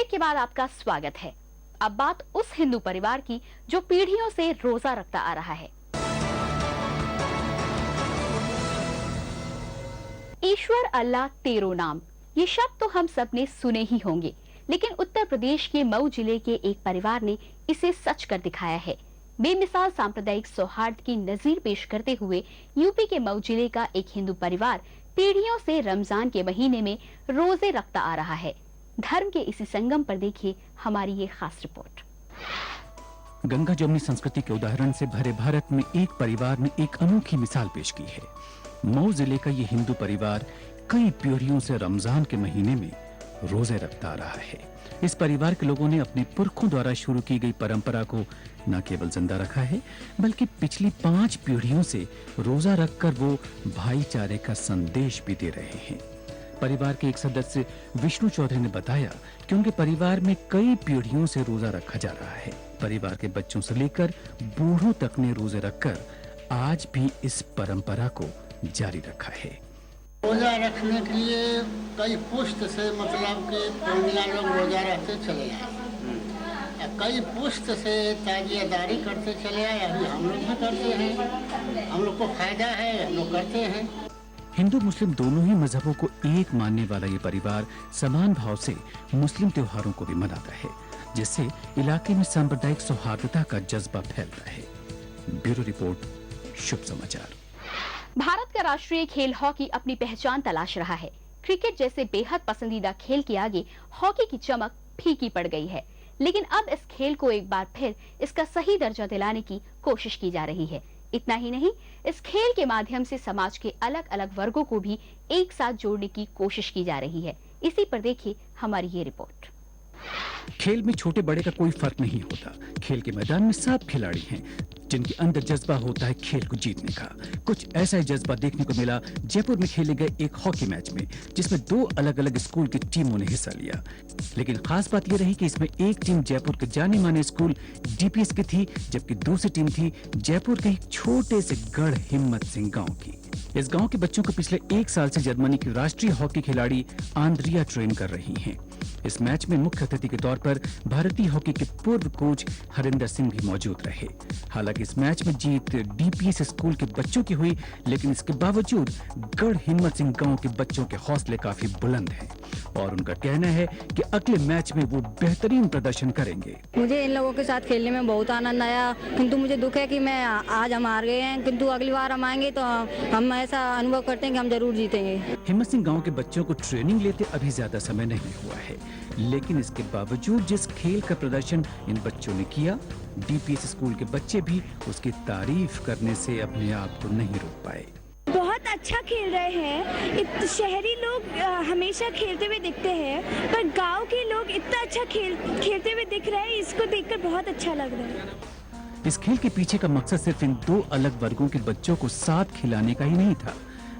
Break के बाद आपका स्वागत है। अब बात उस हिंदू परिवार की जो पीढ़ियों से रोजा रखता आ रहा है। ईश्वर अल्लाह तेरो नाम, ये शब्द तो हम सब ने सुने ही होंगे, लेकिन उत्तर प्रदेश के मऊ जिले के एक परिवार ने इसे सच कर दिखाया है। बेमिसाल सांप्रदायिक सौहार्द की नजीर पेश करते हुए यूपी के मऊ जिले का एक हिंदू परिवार पीढ़ियों से रमजान के महीने में रोजे रखता आ रहा है। धर्म के इसी संगम पर देखिए हमारी ये खास रिपोर्ट। गंगा जमुनी संस्कृति के उदाहरण से भरे भारत में एक परिवार ने एक अनोखी मिसाल पेश की है। मऊ जिले का ये हिंदू परिवार कई पीढ़ियों से रमजान के महीने में रोजे रखता आ रहा है। इस परिवार के लोगों ने अपने पुरखों द्वारा शुरू की गई परंपरा को न केवल जिंदा रखा है, बल्कि पिछली 5 पीढ़ियों से रोजा रखकर वो भाईचारे का संदेश भी दे रहे हैं। परिवार के एक सदस्य विष्णु चौधरी ने बताया कि उनके परिवार में कई पीढ़ियों से रोजा रखा जा रहा है। परिवार के बच्चों से लेकर बूढ़ों तक ने रोजे रखकर आज भी इस परंपरा को जारी रखा है। रोजा रखने के लिए कई पुश्त से मतलब कि पूर्णिया लोग रोजा रखते चले आए, कई पुश्त से ताजियादारी करते चले आए। अभी हम लोग भी करते हैं, हम लोग को फायदा है, हम लोग करते हैं। हिंदू मुस्लिम दोनों ही मजहबों को एक मानने वाला ये परिवार समान भाव से मुस्लिम त्योहारों को भी मनाता है, जिससे इलाके में सांप्रदायिक सौहार्दता का जज्बा फैलता है। ब्यूरो रिपोर्ट, शुभ समाचार। भारत का राष्ट्रीय खेल हॉकी अपनी पहचान तलाश रहा है। क्रिकेट जैसे बेहद पसंदीदा खेल के आगे हॉकी की चमक फीकी पड़ गई है, लेकिन अब इस खेल को एक बार फिर इसका सही दर्जा दिलाने की कोशिश की जा रही है। इतना ही नहीं, इस खेल के माध्यम से समाज के अलग अलग वर्गों को भी एक साथ जोड़ने की कोशिश की जा रही है। इसी पर देखिए हमारी ये रिपोर्ट। खेल में छोटे बड़े का कोई फर्क नहीं होता। खेल के मैदान में सब खिलाड़ी हैं जिनके अंदर जज्बा होता है खेल को जीतने का। कुछ ऐसा ही जज्बा देखने को मिला जयपुर में खेले गए एक हॉकी मैच में, जिसमें 2 अलग अलग स्कूल की टीमों ने हिस्सा लिया। लेकिन खास बात यह रही कि इसमें एक टीम जयपुर के जाने माने स्कूल डीपीएस की थी, जबकि दूसरी टीम थी जयपुर के एक छोटे से गढ़ हिम्मत सिंह गाँव की। इस गांव के बच्चों को पिछले 1 साल से जर्मनी की राष्ट्रीय हॉकी खिलाड़ी आंद्रिया ट्रेन कर रही हैं। इस मैच में मुख्य अतिथि के तौर पर भारतीय हॉकी के पूर्व कोच हरिंदर सिंह भी मौजूद रहे। हालांकि इस मैच में जीत डीपीएस स्कूल के बच्चों की हुई, लेकिन इसके बावजूद गढ़ हिम्मत सिंह गांव के बच्चों के हौसले काफी बुलंद हैं और उनका कहना है कि अगले मैच में वो बेहतरीन प्रदर्शन करेंगे। मुझे इन लोगों के साथ खेलने में बहुत आनंद आया, किंतु मुझे दुख है कि आज हम हार गए हैं, किंतु अगली बार हम आएंगे तो हम ऐसा अनुभव करते हैं कि हम जरूर जीतेंगे। हिम्मत सिंह गांव के बच्चों को ट्रेनिंग लेते अभी ज्यादा समय नहीं हुआ है, लेकिन इसके बावजूद जिस खेल का प्रदर्शन इन बच्चों ने किया, डीपीएस स्कूल के बच्चे भी उसकी तारीफ करने से अपने आप को नहीं रोक पाए। बहुत अच्छा खेल रहे हैं। शहरी लोग हमेशा खेलते हुए दिखते हैं, पर गांव के लोग इतना अच्छा खेलते हुए दिख रहे हैं, इसको देखकर बहुत अच्छा लग रहा है। इस खेल के पीछे का मकसद सिर्फ इन 2 अलग वर्गों के बच्चों को साथ खिलाने का ही नहीं था,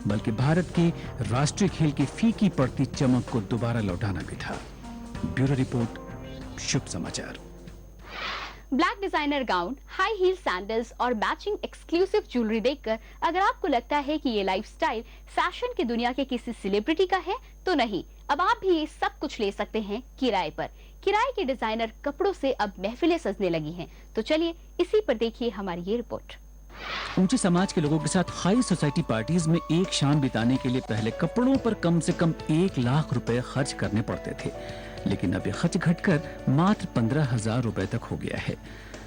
बल्कि भारत के राष्ट्रीय खेल की फीकी पड़ती चमक को दोबारा लौटाना भी था। ब्यूरो रिपोर्ट, शुभ समाचार। Black designer gown, high heel sandals और मैचिंग एक्सक्लूसिव ज्वेलरी देखकर अगर आपको लगता है कि ये लाइफस्टाइल फैशन की दुनिया के किसी सेलिब्रिटी का है, तो नहीं, अब आप भी ये सब कुछ ले सकते हैं किराए पर। किराए के डिजाइनर कपड़ों से अब महफिलें सजने लगी हैं। तो चलिए इसी पर देखिए हमारी ये रिपोर्ट। ऊंचे समाज के लोगों के साथ हाई सोसाइटी पार्टीज में एक शाम बिताने के लिए पहले कपड़ों पर कम से कम 1 लाख रुपए खर्च करने पड़ते थे, लेकिन अब ये खर्च घटकर मात्र 15,000 रुपए तक हो गया है।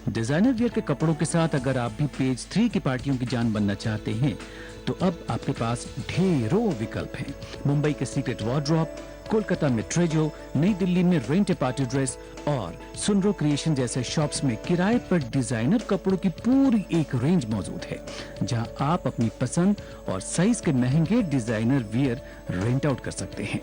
डिजाइनर वियर के कपड़ों के साथ अगर आप भी पेज 3 की पार्टियों की जान बनना चाहते हैं, तो अब आपके पास ढेरों विकल्प हैं। मुंबई के सीक्रेट वार्डरोब, कोलकाता में ट्रेजो, नई दिल्ली में रेंट ए पार्टी ड्रेस और सुनरो क्रिएशन जैसे शॉप्स में किराए पर डिजाइनर कपड़ों की पूरी एक रेंज मौजूद है, जहां आप अपनी पसंद और साइज के महंगे डिजाइनर वियर रेंट आउट कर सकते हैं।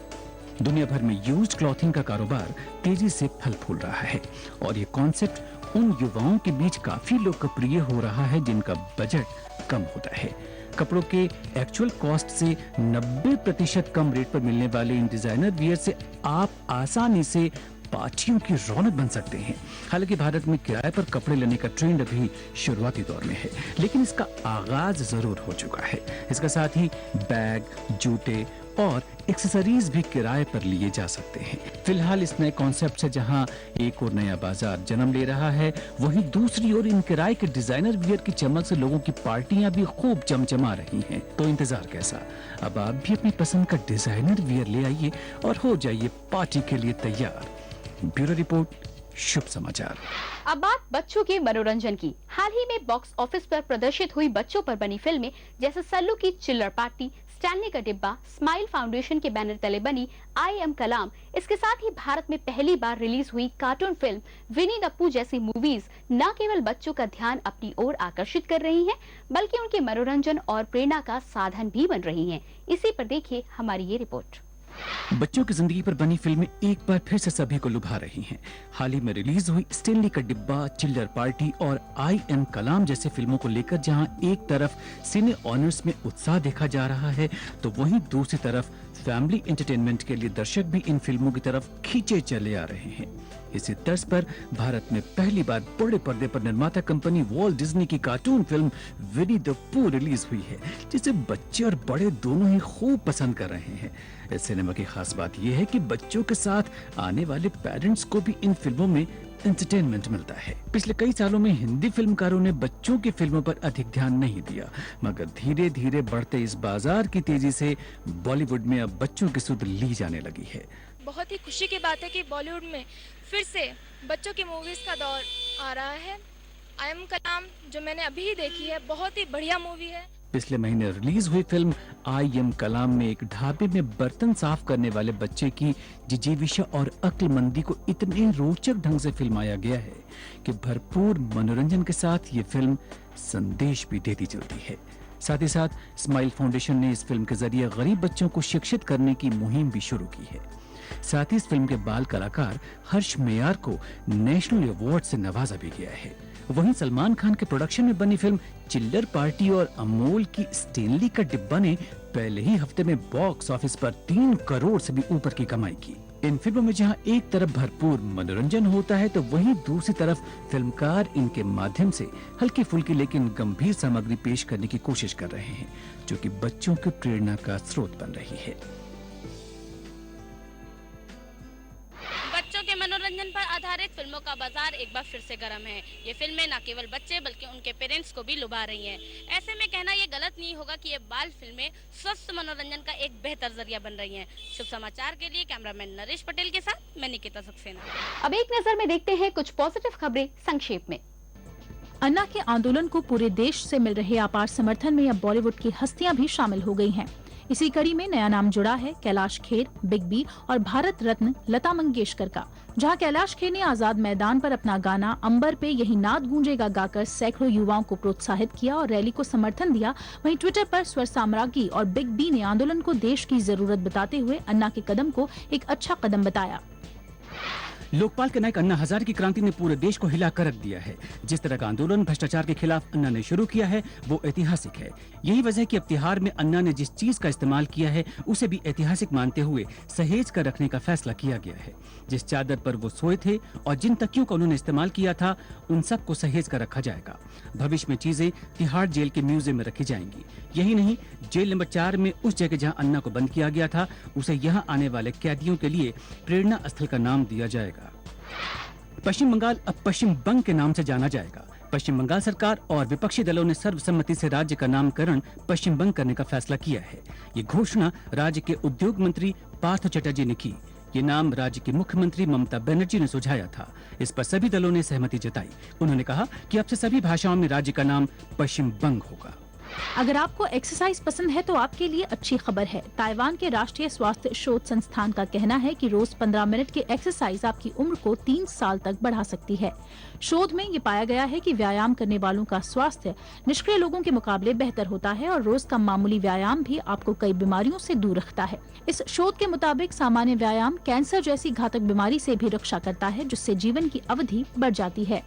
दुनिया भर में यूज्ड क्लॉथिंग का कारोबार तेजी से फल फूल रहा है और ये कॉन्सेप्ट उन युवाओं के बीच काफी लोकप्रिय हो रहा है जिनका बजट कम होता है। कपड़ों के एक्चुअल कॉस्ट से 90% कम रेट पर मिलने वाले इन डिजाइनर वियर से आप आसानी से पार्टियों की रौनक बन सकते हैं। हालांकि भारत में किराए पर कपड़े लेने का ट्रेंड अभी शुरुआती दौर में है, लेकिन इसका आगाज जरूर हो चुका है। इसके साथ ही बैग, जूते और एक्सेसरीज भी किराए पर लिए जा सकते हैं। फिलहाल इस नए कॉन्सेप्ट से जहां एक और नया बाजार जन्म ले रहा है, वहीं दूसरी ओर इन किराए के डिजाइनर वियर की चमक से लोगों की पार्टियां भी खूब चमचमा रही हैं। तो इंतजार कैसा? अब आप भी अपनी पसंद का डिजाइनर वियर ले आइए और हो जाइए पार्टी के लिए तैयार। ब्यूरो रिपोर्ट, शुभ समाचार। अब बात बच्चों के मनोरंजन की। हाल ही में बॉक्स ऑफिस पर प्रदर्शित हुई बच्चों पर बनी फिल्में जैसे सल्लू की चिल्लर पार्टी, स्टैनली का डिब्बा, स्माइल फाउंडेशन के बैनर तले बनी आई एम कलाम, इसके साथ ही भारत में पहली बार रिलीज हुई cartoon film Winnie the Pooh जैसी मूवीज न केवल बच्चों का ध्यान अपनी ओर आकर्षित कर रही हैं, बल्कि उनके मनोरंजन और प्रेरणा का साधन भी बन रही हैं। इसी पर देखिए हमारी ये रिपोर्ट। बच्चों की जिंदगी पर बनी फिल्में एक बार फिर से सभी को लुभा रही हैं। हाल ही में रिलीज हुई स्टैनली का डिब्बा, चिल्लर पार्टी और आई एम कलाम जैसे फिल्मों को लेकर जहां एक तरफ सिने ऑनर्स में उत्साह देखा जा रहा है, तो वहीं दूसरी तरफ फैमिली एंटरटेनमेंट के लिए दर्शक भी इन फिल्मों की तरफ खींचे चले आ रहे हैं। इसी तर्ज पर भारत में पहली बार बड़े पर्दे पर निर्माता कंपनी वॉल्ट डिज्नी की cartoon film Winnie the Pooh release हुई है, जिसे बच्चे और बड़े दोनों ही खूब पसंद कर रहे हैं। इस सिनेमा की खास बात यह है कि बच्चों के साथ आने वाले पेरेंट्स को भी इन फिल्मों में एंटरटेनमेंट मिलता है। पिछले कई सालों में हिंदी फिल्मकारों ने बच्चों की फिल्मों पर अधिक ध्यान नहीं दिया, मगर धीरे धीरे बढ़ते इस बाजार की तेजी से बॉलीवुड में अब बच्चों की सुध ली जाने लगी है। बहुत ही खुशी की बात है कि बॉलीवुड में फिर से बच्चों की मूवीज का दौर आ रहा है। आई एम कलाम जो मैंने अभी ही देखी है, बहुत ही बढ़िया मूवी है। पिछले महीने रिलीज हुई फिल्म आई एम कलाम में एक ढाबे में बर्तन साफ करने वाले बच्चे की जिजीविषा और अक्लमंदी को इतने रोचक ढंग से फिल्माया गया है कि भरपूर मनोरंजन के साथ ये फिल्म संदेश भी देती चलती है। साथ ही साथ स्माइल फाउंडेशन ने इस फिल्म के जरिए गरीब बच्चों को शिक्षित करने की मुहिम भी शुरू की है। साथ ही इस फिल्म के बाल कलाकार हर्ष मेयार को नेशनल अवार्ड से नवाजा भी गया है। वहीं सलमान खान के प्रोडक्शन में बनी फिल्म चिल्लर पार्टी और अमूल की स्टैनली का डिब्बा ने पहले ही हफ्ते में बॉक्स ऑफिस पर 3 करोड़ से भी ऊपर की कमाई की। इन फिल्मों में जहां एक तरफ भरपूर मनोरंजन होता है, तो वहीं दूसरी तरफ फिल्मकार इनके माध्यम से हल्की फुल्की लेकिन गंभीर सामग्री पेश करने की कोशिश कर रहे हैं, जो कि बच्चों की प्रेरणा का स्रोत बन रही है। बच्चों के मनोरंजन पर आधारित फिल्मों का बाजार एक बार फिर से गर्म है। ये फिल्में न केवल बच्चे बल्कि उनके पेरेंट्स को भी लुभा रही हैं। ऐसे में कहना ये गलत नहीं होगा कि ये बाल फिल्में स्वस्थ मनोरंजन का एक बेहतर जरिया बन रही हैं। शुभ समाचार के लिए कैमरामैन नरेश पटेल के साथ मैं निकिता सक्सेना। अब एक नजर में देखते हैं कुछ पॉजिटिव खबरें संक्षेप में। अन्ना के आंदोलन को पूरे देश से मिल रहे अपार समर्थन में अब बॉलीवुड की हस्तियां भी शामिल हो गई हैं। इसी कड़ी में नया नाम जुड़ा है कैलाश खेर, बिग बी और भारत रत्न लता मंगेशकर का। जहां कैलाश खेर ने आजाद मैदान पर अपना गाना अंबर पे यही नाद गूंजेगा गाकर सैकड़ों युवाओं को प्रोत्साहित किया और रैली को समर्थन दिया, वहीं ट्विटर पर स्वर साम्राज्ञी और बिग बी ने आंदोलन को देश की जरूरत बताते हुए अन्ना के कदम को एक अच्छा कदम बताया। लोकपाल के नायक अन्ना हजारे की क्रांति ने पूरे देश को हिला कर रख दिया है। जिस तरह का आंदोलन भ्रष्टाचार के खिलाफ अन्ना ने शुरू किया है, वो ऐतिहासिक है। यही वजह है कि अब तिहाड़ में अन्ना ने जिस चीज का इस्तेमाल किया है, उसे भी ऐतिहासिक मानते हुए सहेज कर रखने का फैसला किया गया है। जिस चादर पर वो सोए थे और जिन तकियों का उन्होंने इस्तेमाल किया था, उन सबको सहेज कर रखा जाएगा। भविष्य में चीजें तिहाड़ जेल के म्यूजियम में रखी जाएंगी। यही नहीं, जेल नंबर 4 में उस जगह जहां अन्ना को बंद किया गया था, उसे यहाँ आने वाले कैदियों के लिए प्रेरणा स्थल का नाम दिया जाएगा। पश्चिम बंगाल अब पश्चिम बंग के नाम से जाना जाएगा। पश्चिम बंगाल सरकार और विपक्षी दलों ने सर्वसम्मति से राज्य का नामकरण पश्चिम बंग करने का फैसला किया है। ये घोषणा राज्य के उद्योग मंत्री पार्थ चटर्जी ने की। ये नाम राज्य की मुख्यमंत्री ममता बनर्जी ने सुझाया था। इस पर सभी दलों ने सहमति जताई। उन्होंने कहा कि अब से सभी भाषाओं में राज्य का नाम पश्चिम बंग होगा। अगर आपको एक्सरसाइज पसंद है तो आपके लिए अच्छी खबर है। ताइवान के राष्ट्रीय स्वास्थ्य शोध संस्थान का कहना है कि रोज 15 मिनट की एक्सरसाइज आपकी उम्र को 3 साल तक बढ़ा सकती है। शोध में ये पाया गया है कि व्यायाम करने वालों का स्वास्थ्य निष्क्रिय लोगों के मुकाबले बेहतर होता है और रोज का मामूली व्यायाम भी आपको कई बीमारियों से दूर रखता है। इस शोध के मुताबिक सामान्य व्यायाम कैंसर जैसी घातक बीमारी से भी रक्षा करता है, जिससे जीवन की अवधि बढ़ जाती है।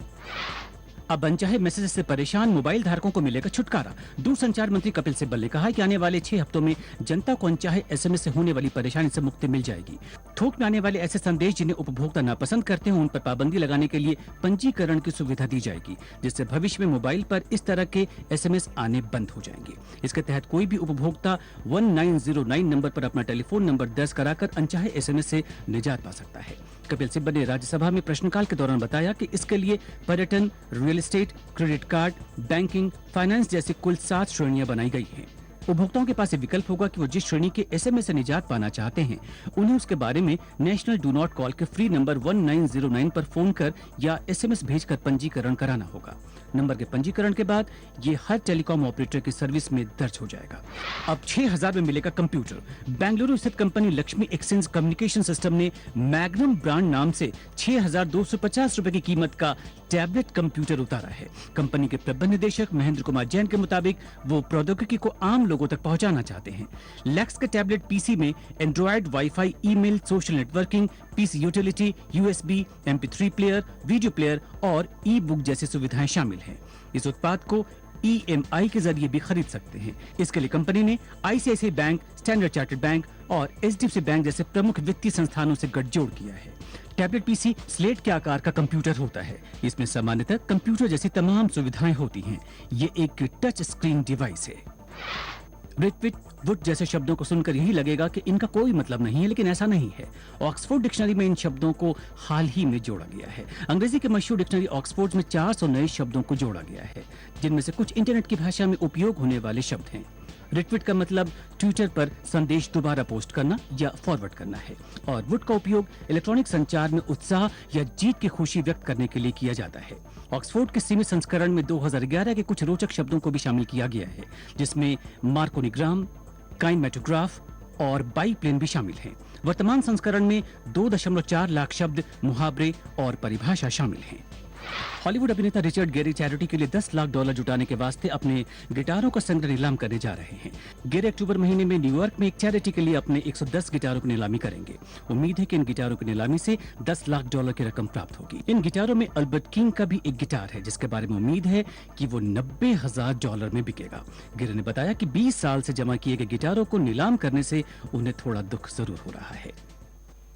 अब अनचाहे मैसेज से परेशान मोबाइल धारकों को मिलेगा छुटकारा। दूरसंचार मंत्री कपिल सिब्बल ने कहा कि आने वाले 6 हफ्तों में जनता को अनचाहे एसएमएस से होने वाली परेशानी से मुक्ति मिल जाएगी। थोक में आने वाले ऐसे संदेश जिन्हें उपभोक्ता नापसंद करते हैं उन पर पाबंदी लगाने के लिए पंजीकरण की सुविधा दी जाएगी, जिससे भविष्य में मोबाइल पर इस तरह के एसएमएस आने बंद हो जाएंगे। इसके तहत कोई भी उपभोक्ता 1909 नंबर पर अपना टेलीफोन नंबर दर्ज कराकर अनचाहे एसएमएस से निजात पा सकता है। कपिल सिब्बल ने राज्यसभा में प्रश्नकाल के दौरान बताया कि इसके लिए पर्यटन, real estate, credit card, banking, finance जैसी कुल 7 श्रेणियां बनाई गई हैं। उपभोक्ताओं के पास ये विकल्प होगा कि वो जिस श्रेणी के एसएमएस से निजात पाना चाहते हैं उन्हें उसके बारे में नेशनल डू नॉट कॉल के फ्री नंबर 1909 पर फोन कर या एसएमएस भेजकर पंजीकरण कराना होगा। नंबर के पंजीकरण के बाद ये हर टेलीकॉम ऑपरेटर की सर्विस में दर्ज हो जाएगा। अब 6000 में मिलेगा कंप्यूटर। बेंगलुरु स्थित company Lakshmi exchange communication system ने मैग्नम ब्रांड नाम से 6250 रुपए की कीमत का टैबलेट कंप्यूटर उतारा है। कंपनी के प्रबंध निदेशक महेंद्र कुमार जैन के मुताबिक वो प्रौद्योगिकी को आम लोगों तक पहुंचाना चाहते हैं। लेक्स के टैबलेट पीसी में Android, wifi, email, social networking, PC utility, USB, MP3 player, video player और ई बुक जैसी सुविधाएं शामिल हैं। इस उत्पाद को EMI के जरिए भी खरीद सकते हैं। इसके लिए कंपनी ने ICICI bank, standard chartered bank और HDFC बैंक जैसे प्रमुख वित्तीय संस्थानों से गठजोड़ किया है। टैबलेट पीसी स्लेट के आकार का कंप्यूटर होता है। इसमें सामान्यतः कंप्यूटर जैसी तमाम सुविधाएं होती हैं। ये एक टच स्क्रीन डिवाइस है। रिट्विट, वुड जैसे शब्दों को सुनकर यही लगेगा कि इनका कोई मतलब नहीं है, लेकिन ऐसा नहीं है। ऑक्सफोर्ड डिक्शनरी में इन शब्दों को हाल ही में जोड़ा गया है। अंग्रेजी के मशहूर डिक्शनरी ऑक्सफोर्ड में 400 नए शब्दों को जोड़ा गया है, जिनमें से कुछ इंटरनेट की भाषा में उपयोग होने वाले शब्द हैं। रिट्वीट का मतलब ट्विटर पर संदेश दोबारा पोस्ट करना या फॉरवर्ड करना है और वुड का उपयोग इलेक्ट्रॉनिक संचार में उत्साह या जीत की खुशी व्यक्त करने के लिए किया जाता है। ऑक्सफोर्ड के सीमित संस्करण में 2011 के कुछ रोचक शब्दों को भी शामिल किया गया है, जिसमें मार्कोनिग्राम, काइनेमेटोग्राफ और बाईप्लेन भी शामिल हैं। वर्तमान संस्करण में 2.4 लाख शब्द, मुहावरे और परिभाषा शामिल हैं। हॉलीवुड अभिनेता रिचर्ड गेरी चैरिटी के लिए $10 लाख जुटाने के वास्ते अपने गिटारों का संग्रह नीलाम करने जा रहे हैं। गेरी अक्टूबर महीने में न्यूयॉर्क में एक चैरिटी के लिए अपने 110 गिटारों की नीलामी करेंगे। उम्मीद है कि इन गिटारों की नीलामी से $10 लाख की रकम प्राप्त होगी। इन गिटारों में अल्बर्ट किंग का भी एक गिटार है, जिसके बारे में उम्मीद है कि वो $90,000 में बिकेगा। गेरी ने बताया कि 20 साल से जमा किए गए गिटारों को नीलाम करने से उन्हें थोड़ा दुख जरूर हो रहा है।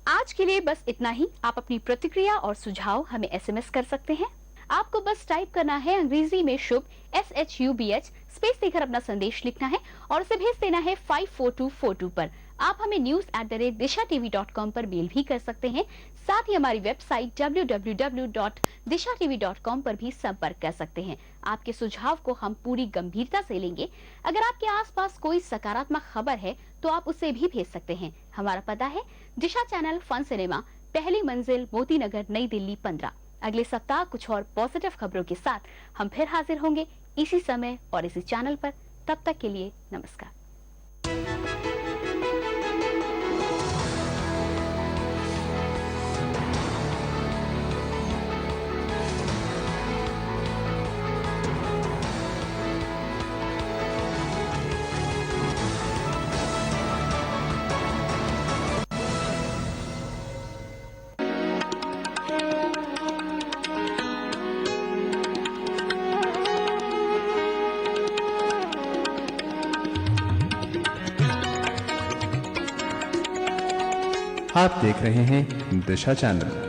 आज के लिए बस इतना ही। आप अपनी प्रतिक्रिया और सुझाव हमें SMS कर सकते हैं। आपको बस टाइप करना है अंग्रेजी में शुभ SHUBH स्पेस देकर अपना संदेश लिखना है और उसे भेज देना है 54242 पर। आप हमें news@dishatv.com पर मेल भी कर सकते हैं। साथ ही हमारी वेबसाइट www.dishatv.com पर भी संपर्क कर सकते हैं। आपके सुझाव को हम पूरी गंभीरता से लेंगे। अगर आपके आसपास कोई सकारात्मक खबर है तो आप उसे भी भेज सकते हैं। हमारा पता है दिशा चैनल, फन सिनेमा, पहली मंजिल, मोती नगर, नई दिल्ली 15। अगले सप्ताह कुछ और पॉजिटिव खबरों के साथ हम फिर हाजिर होंगे इसी समय और इसी चैनल पर। तब तक के लिए नमस्कार। आप देख रहे हैं दिशा चैनल।